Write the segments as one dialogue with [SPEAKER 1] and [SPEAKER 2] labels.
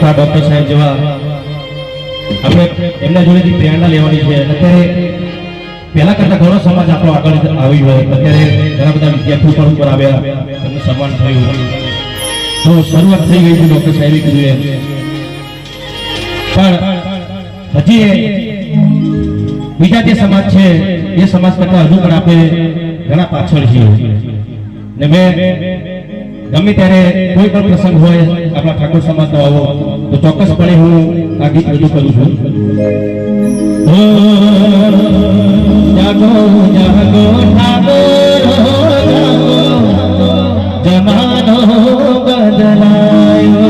[SPEAKER 1] આપણા ડોક્ટર સાહેબ જેવા આપણે એમના જોડેથી પ્રેરણા લેવાની છે. અત્યારે પહેલા કરતા ઘણો સમાજ આપણો આગળ આવી ગયો. અત્યારે ઘણા બધા વિદ્યાર્થીઓ પણ ઉપર આવ્યા, એમનું સન્માન થયું. તો શરૂઆત થઈ ગઈ છે ડોક્ટર સાહેબે કીધું એમ. પણ હજી બીજા જે સમાજ છે એ સમાજ કરતા હજુ પણ આપણે ઘણા પાછળ છીએ. ને મેં ગમે ત્યારે કોઈ પણ પ્રસંગ હોય આપણા ઠાકોર સમાજનો આવો તો ચોક્કસપણે હું આ ગીત રજૂ કરું છું. જાગો જાગો ઠાકોર જમાનો બદલાયો.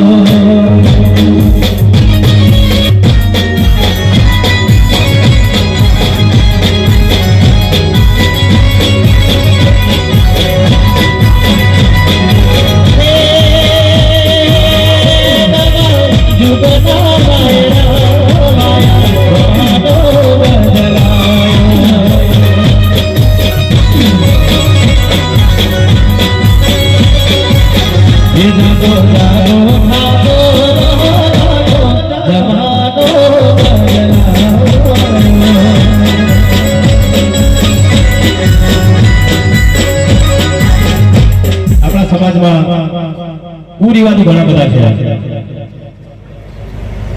[SPEAKER 1] કુરિવાજો ઘણા બધા છે,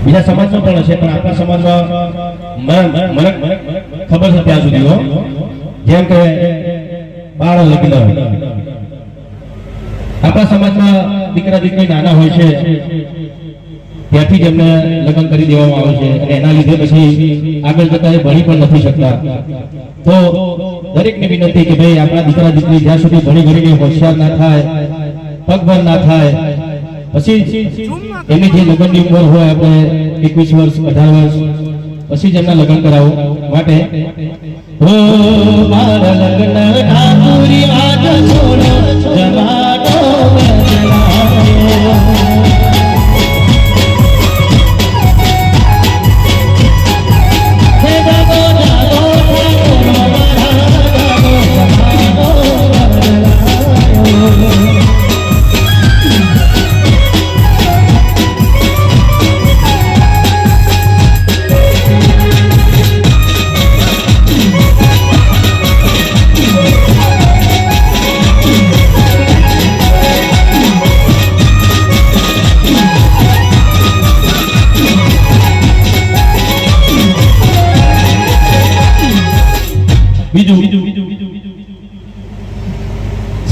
[SPEAKER 1] બીજા સમાજમાં પણ હશે, પણ આપણા સમાજમાં મને ખબર છે ત્યાં સુધી જેમ કે બાળ લગ્ન આપણા સમાજમાં દીકરા દીકરી નાના હોય છે ત્યાંથી જ એમને લગ્ન કરી દેવામાં આવે છે અને એના લીધે પછી આગળ જતા એ ભણી પણ નથી શકતા. તો દરેકને વિનંતી કે ભાઈ આપણા દીકરા દીકરી જ્યાં સુધી ભણી ગણીને હોશિયાર ના થાય, પગભર ના થાય, પછી એની જે લગ્નની ઉંમર હોય આપણે 21 વર્ષ 18 વર્ષ પછી જ એમના લગ્ન કરાવો. માટે હો મારા લગ્ન ઠાકુરી આજ છોડો જમાનો બદલાયો.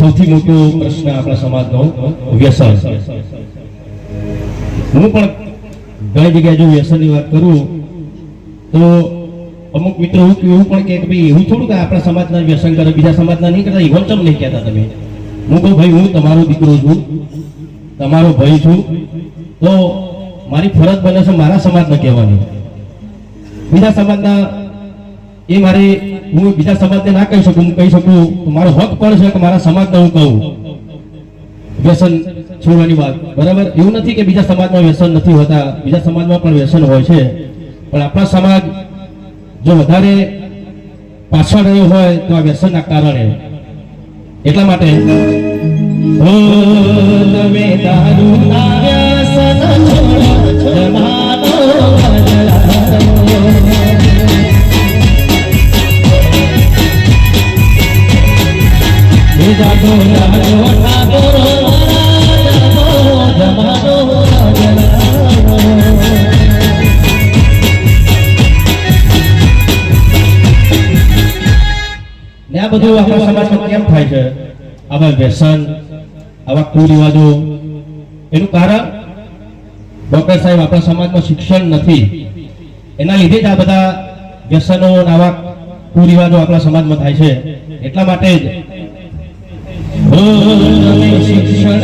[SPEAKER 1] સૌથી મોટો પ્રશ્ન આપણા સમાજનો વ્યસન. હું પણ ઘણી જગ્યાએ જો વ્યસનની વાત કરું તો અમુક મિત્રો એવું પણ કે ભાઈ એવું થોડું કે આપણા સમાજના વ્યસન કરે બીજા સમાજના નહીં કરતા, એવું ચમ નહીં કહેતા તમે. હું કહું ભાઈ હું તમારો દીકરો છું, તમારો ભાઈ છું, તો મારી ફરજ બને છે મારા સમાજને કહેવાની. બીજા સમાજના એ મારી હું બીજા સમાજને ના કહી શકું. હું કહી શકું મારો હક પણ છે કે મારા સમાજને હું કહું વ્યસન છોડવાની વાત. બરાબર, એવું નથી કે બીજા સમાજમાં વ્યસન નથી હોતા, બીજા સમાજમાં પણ વ્યસન હોય છે, પણ આપણા સમાજ જો વધારે પાછળ રહ્યો હોય તો આ વ્યસનના કારણે. એટલા માટે તમે દારૂના વ્યસન છોડો જમાનો બદલાયો. જાગો જાગો ઠાકોર જમાનો બદલાયો. ને આ બધું આપણા સમાજમાં કેમ થાય છે? આવા વ્યસન, આવા કુરિવાજો, એનું કારણ ડોક્ટર સાહેબ આપણા સમાજમાં શિક્ષણ નથી. એના લીધે જ આ બધા વ્યસનો અને આવા કુરિવાજો આપણા સમાજમાં થાય છે. એટલા માટે જ શિક્ષણ